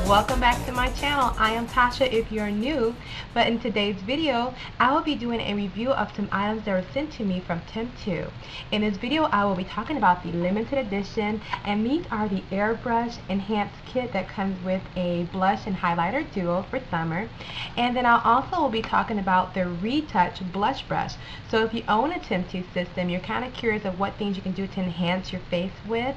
Welcome back to my channel. I am Tasha if you're new, but in today's video I will be doing a review of some items that were sent to me from Temptu. In this video I will be talking about the limited edition, and these are the Airbrush enhanced kit that comes with a blush and highlighter duo for summer. And then I also will be talking about the retouch blush brush. So if you own a Temptu system, you're kind of curious of what things you can do to enhance your face with,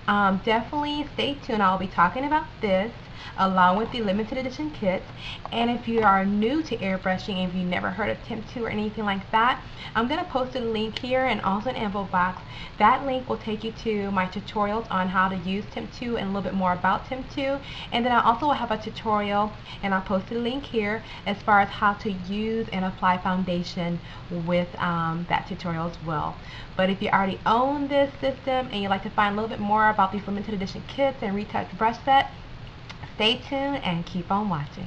definitely stay tuned. I'll be talking about this along with the limited edition kits. And if you are new to airbrushing and if you've never heard of Temptu or anything like that, I'm going to post a link here and also an info box. That link will take you to my tutorials on how to use Temptu and a little bit more about Temptu. And then I also will have a tutorial, and I'll post a link here as far as how to use and apply foundation with that tutorial as well. But if you already own this system and you'd like to find a little bit more about these limited edition kits and retouch brush set, stay tuned and keep on watching.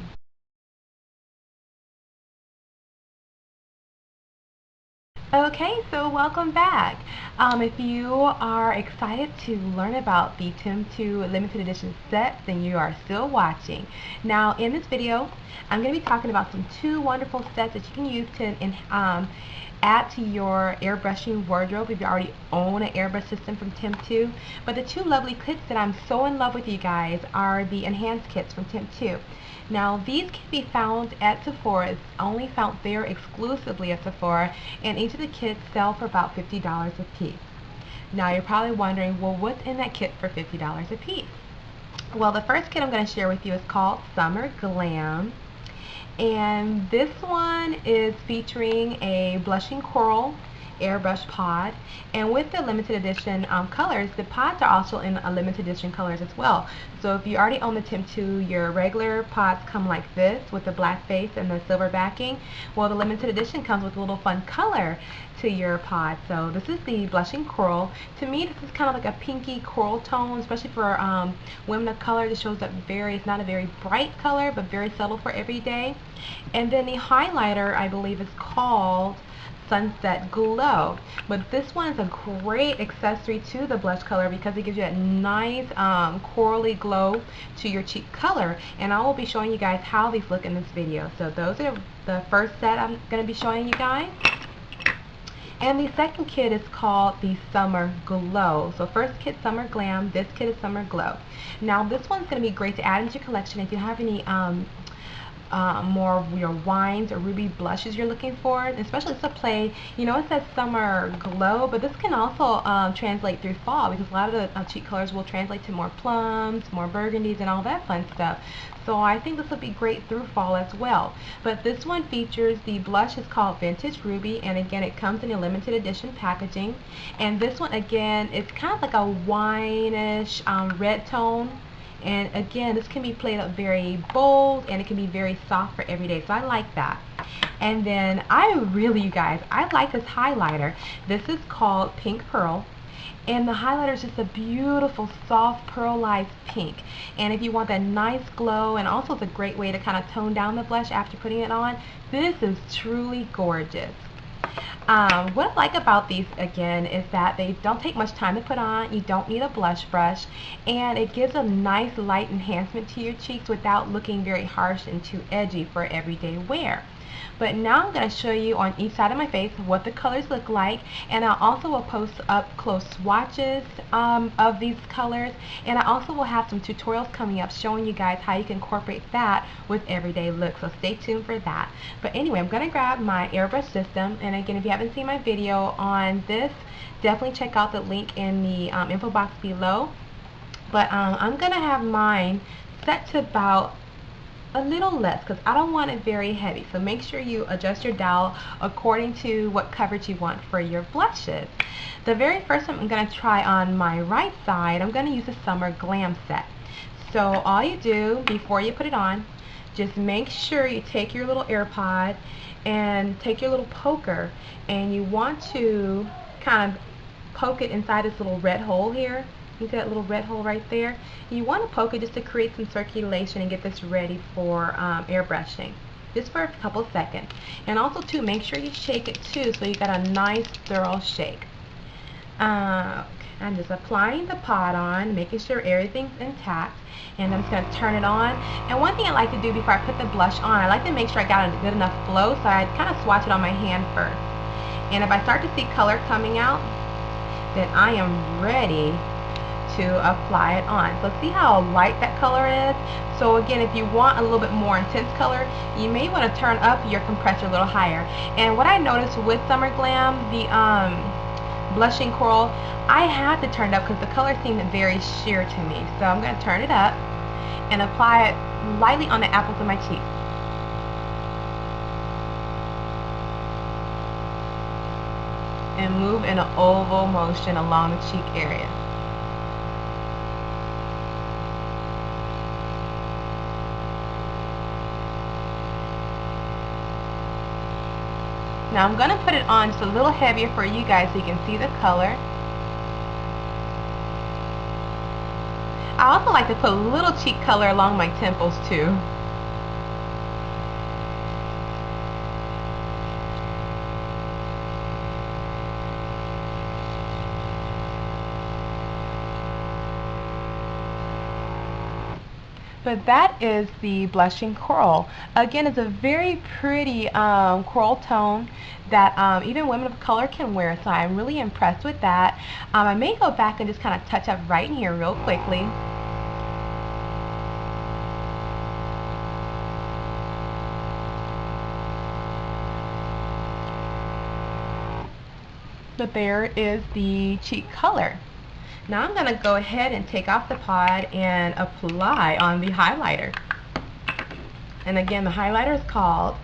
Okay, so welcome back. If you are excited to learn about the Temptu limited edition sets, then you are still watching. Now in this video, I'm going to be talking about two wonderful sets that you can use to add to your airbrushing wardrobe if you already own an airbrush system from Temptu. But the two lovely kits that I'm so in love with, you guys, are the enhanced kits from Temptu. Now these can be found at Sephora. It's only found there exclusively at Sephora, and each of the kits sell for about $50 a piece. Now you're probably wondering, well, what's in that kit for $50 a piece? Well, the first kit I'm going to share with you is called Summer Glam. And this one is featuring a blushing coral airbrush pod, and with the limited edition colors, the pods are also in a limited edition colors as well. So if you already own the Temptu, your regular pods come like this with the black base and the silver backing. Well, the limited edition comes with a little fun color to your pod. So this is the blushing coral. To me, this is kind of like a pinky coral tone, especially for women of color. This shows up it's not a very bright color, but very subtle for every day. And then the highlighter, I believe, is called Sunset Glow, but this one is a great accessory to the blush color because it gives you a nice corally glow to your cheek color, and I will be showing you guys how these look in this video. So those are the first set I'm going to be showing you guys. And the second kit is called the Summer Glow. So first kit, Summer Glam. This kit is Summer Glow. Now this one's going to be great to add into your collection if you have any more of your wines or ruby blushes you're looking for, especially to play. You know, it says Summer Glow, but this can also translate through fall, because a lot of the cheek colors will translate to more plums, more burgundies, and all that fun stuff. So I think this will be great through fall as well. But this one features, the blush is called Vintage Ruby, and again it comes in a limited edition packaging. And this one, again, it's kind of like a wine-ish red tone. And again, this can be played up very bold, and it can be very soft for every day. So I like that. And then you guys, I like this highlighter. This is called Pink Pearl. And the highlighter is just a beautiful, soft, pearlized pink. And if you want that nice glow, and also it's a great way to kind of tone down the blush after putting it on, this is truly gorgeous. What I like about these, again, is that they don't take much time to put on. You don't need a blush brush, and it gives a nice light enhancement to your cheeks without looking very harsh and too edgy for everyday wear. But now I'm going to show you on each side of my face what the colors look like, and I also will post up close swatches of these colors, and I also will have some tutorials coming up showing you guys how you can incorporate that with everyday looks, so stay tuned for that. But anyway, I'm going to grab my airbrush system, and again, if you haven't seen my video on this, definitely check out the link in the info box below. But I'm going to have mine set to about a little less, because I don't want it very heavy. So make sure you adjust your dial according to what coverage you want for your blushes. The very first one I'm going to try on my right side, I'm going to use the Summer Glam set. So all you do before you put it on, just make sure you take your little AirPod and take your little poker, and you want to kind of poke it inside this little red hole here. You see that little red hole right there? You want to poke it just to create some circulation and get this ready for airbrushing, just for a couple seconds. And also too, make sure you shake it too, so you got a nice thorough shake. I'm just applying the pot on, making sure everything's intact, and I'm just going to turn it on. And one thing I like to do before I put the blush on, I like to make sure I got a good enough flow, so I kind of swatch it on my hand first. And if I start to see color coming out, then I am ready to apply it on. So see how light that color is? So again, if you want a little bit more intense color, you may want to turn up your compressor a little higher. And what I noticed with Summer Glam, the blushing coral, I had to turn it up because the color seemed very sheer to me. So I'm going to turn it up and apply it lightly on the apples of my cheeks. And move in an oval motion along the cheek area. Now I'm going to put it on just a little heavier for you guys so you can see the color. I also like to put a little cheek color along my temples too. But that is the blushing coral. Again, it's a very pretty coral tone that even women of color can wear, so I'm really impressed with that. I may go back and just kind of touch up right in here real quickly. But there is the cheek color. Now I'm going to go ahead and take off the pod and apply on the highlighter. And again, the highlighter is called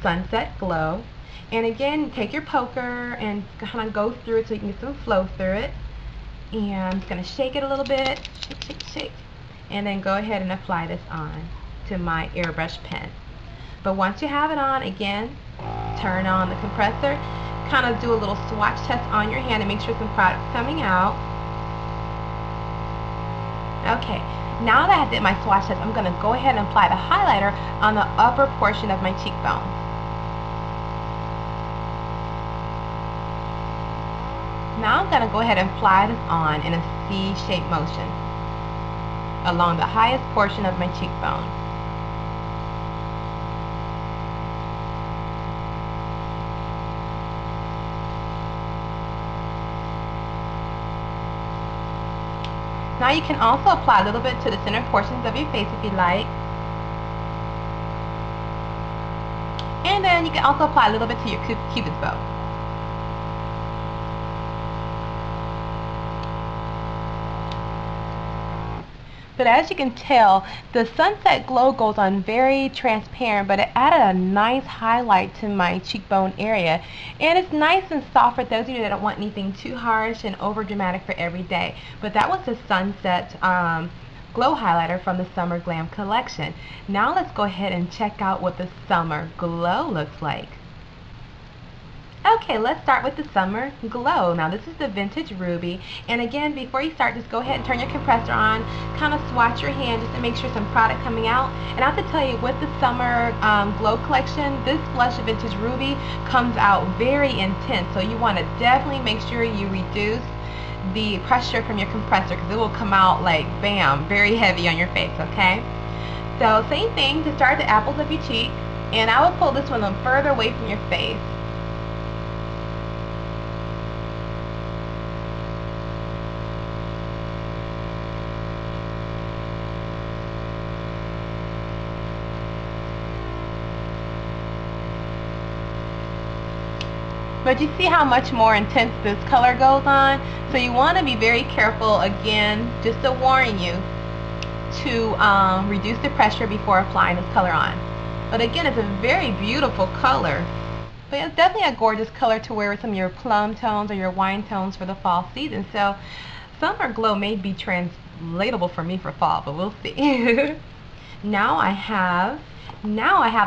Sunset Glow. And again, take your poker and kind of go through it so you can get some flow through it. And I'm just going to shake it a little bit. Shake, shake, shake. And then go ahead and apply this on to my airbrush pen. But once you have it on, again, turn on the compressor. Kind of do a little swatch test on your hand and make sure some product's coming out. Okay, now that I did my swatch test, I'm going to go ahead and apply the highlighter on the upper portion of my cheekbone. Now I'm going to go ahead and apply this on in a C-shaped motion along the highest portion of my cheekbone. Now you can also apply a little bit to the center portions of your face if you like. And then you can also apply a little bit to your Cupid's bow. But as you can tell, the Sunset Glow goes on very transparent, but it added a nice highlight to my cheekbone area. And it's nice and soft for those of you that don't want anything too harsh and over dramatic for every day. But that was the Sunset Glow highlighter from the Summer Glam collection. Now let's go ahead and check out what the Summer Glow looks like. Okay, let's start with the Summer Glow. Now this is the Vintage Ruby, and again, before you start, just go ahead and turn your compressor on, kind of swatch your hand just to make sure some product coming out. And I have to tell you, with the Summer Glow collection, this blush Vintage Ruby comes out very intense, so you want to definitely make sure you reduce the pressure from your compressor because it will come out like bam, very heavy on your face, okay? So same thing to start the apples of your cheek, and I will pull this one further away from your face. But you see how much more intense this color goes on? So you want to be very careful, again, just to warn you, to reduce the pressure before applying this color on. But again, it's a very beautiful color. But it's definitely a gorgeous color to wear with some of your plum tones or your wine tones for the fall season. So Summer Glow may be translatable for me for fall, but we'll see. Now I have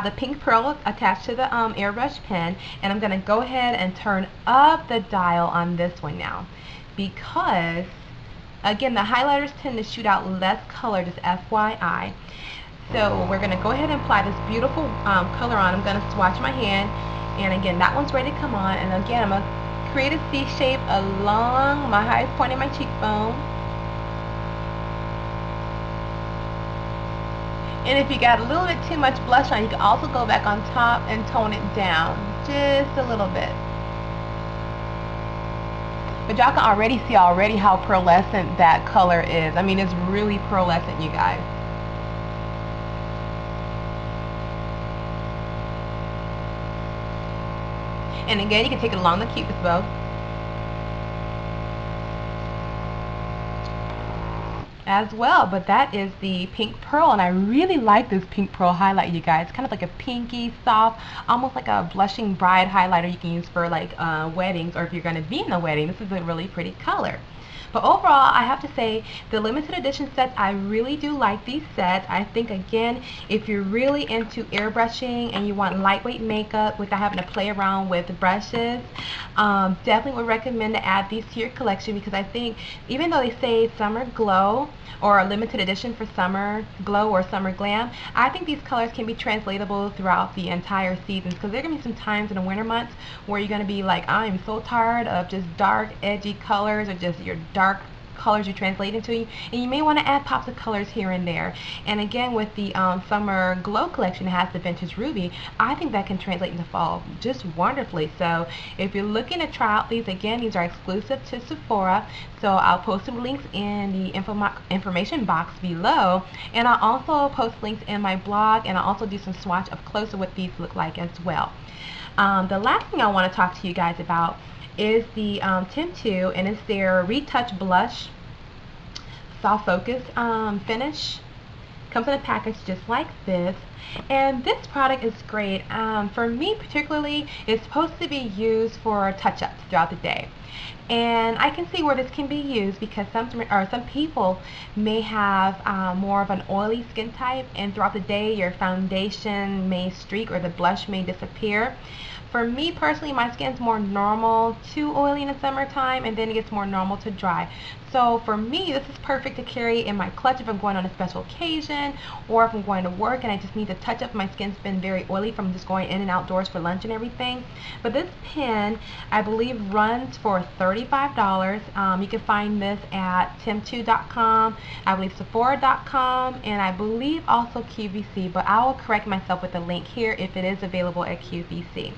the pink pearl attached to the airbrush pen, and I'm going to go ahead and turn up the dial on this one now, because again, the highlighters tend to shoot out less color, just FYI. So we're going to go ahead and apply this beautiful color on. I'm going to swatch my hand, and again, that one's ready to come on, and again, I'm going to create a C shape along my highest point in my cheekbone. And if you got a little bit too much blush on, you can also go back on top and tone it down just a little bit. But y'all can already see how pearlescent that color is. I mean, it's really pearlescent, you guys. And again, you can take it along the Cupid's bow. As well, but that is the pink pearl, and I really like this pink pearl highlight, you guys. It's kind of like a pinky, soft, almost like a blushing bride highlighter you can use for like weddings, or if you're going to be in a wedding. This is a really pretty color. But overall, I have to say, the limited edition sets, I really do like these sets. I think, again, if you're really into airbrushing and you want lightweight makeup without having to play around with brushes, definitely would recommend to add these to your collection, because I think even though they say summer glow or a limited edition for summer glow or summer glam, I think these colors can be translatable throughout the entire season, because there are going to be some times in the winter months where you're going to be like, I'm so tired of just dark, edgy colors, or just your dark colors you translate into, and you may want to add pops of colors here and there. And again, with the summer glow collection that has the vintage ruby, I think that can translate into fall just wonderfully. So if you're looking to try out these, again, these are exclusive to Sephora, so I'll post some links in the information box below, and I'll also post links in my blog, and I'll also do some swatch up close of what these look like as well. The last thing I want to talk to you guys about is the Temptu, and it's their Retouch Blush Soft Focus finish. Comes in a package just like this, and this product is great. For me particularly, it's supposed to be used for touch-ups throughout the day. And I can see where this can be used, because some people may have more of an oily skin type, and throughout the day your foundation may streak or the blush may disappear. For me personally, my skin's more normal to oily in the summertime, and then it gets more normal to dry. So for me, this is perfect to carry in my clutch if I'm going on a special occasion, or if I'm going to work and I just need to touch up. My skin's been very oily from just going in and outdoors for lunch and everything. But this pen, I believe, runs for $35. You can find this at Temptu.com, I believe Sephora.com, and I believe also QVC, but I will correct myself with the link here if it is available at QVC.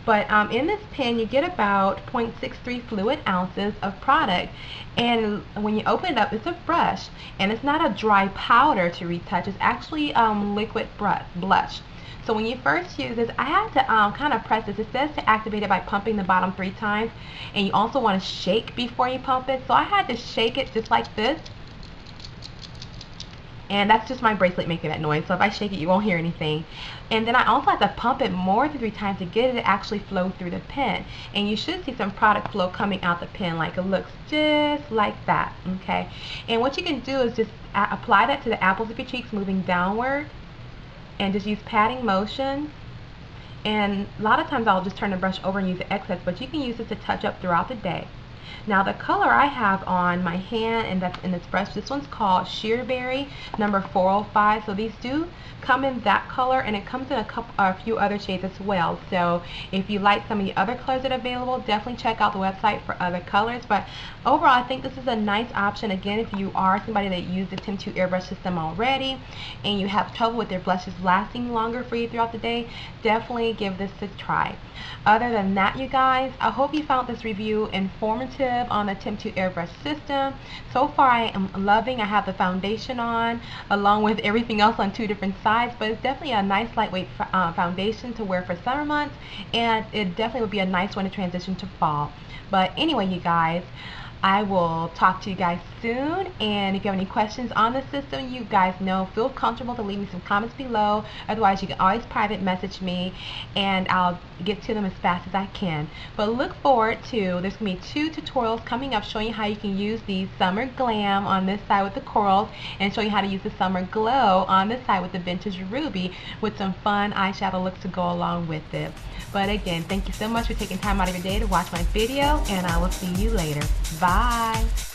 But in this pen, you get about 0.63 fluid ounces of product, and when you open it up, it's a brush, and it's not a dry powder to retouch. It's actually liquid blush. So when you first use this, I had to kind of press this. It says to activate it by pumping the bottom 3 times, and you also want to shake before you pump it. So I had to shake it just like this. And that's just my bracelet making that noise, so if I shake it, you won't hear anything. And then I also have to pump it more than 3 times to get it to actually flow through the pen. And you should see some product flow coming out the pen, like it looks just like that, okay? And what you can do is just apply that to the apples of your cheeks, moving downward, and just use patting motions. And a lot of times I'll just turn the brush over and use the excess, but you can use it to touch up throughout the day. Now the color I have on my hand, and that's in this brush, this one's called Sheer Berry number 405. So these do come in that color, and it comes in a few other shades as well. So if you like some of the other colors that are available, definitely check out the website for other colors. But overall, I think this is a nice option. Again, if you are somebody that uses the Temptu airbrush system already and you have trouble with their blushes lasting longer for you throughout the day, definitely give this a try. Other than that, you guys, I hope you found this review informative on the Temptu airbrush system. So far, I am loving. I have the foundation on along with everything else on 2 different sides, but it's definitely a nice lightweight foundation to wear for summer months, and it definitely would be a nice one to transition to fall. But anyway, you guys, I will talk to you guys soon, and if you have any questions on the system, you guys know, feel comfortable to leave me some comments below. Otherwise, you can always private message me, and I'll get to them as fast as I can. But look forward to, there's going to be 2 tutorials coming up showing you how you can use the Summer Glam on this side with the corals, and show you how to use the Summer Glow on this side with the Vintage Ruby, with some fun eyeshadow looks to go along with it. But again, thank you so much for taking time out of your day to watch my video, and I will see you later. Bye!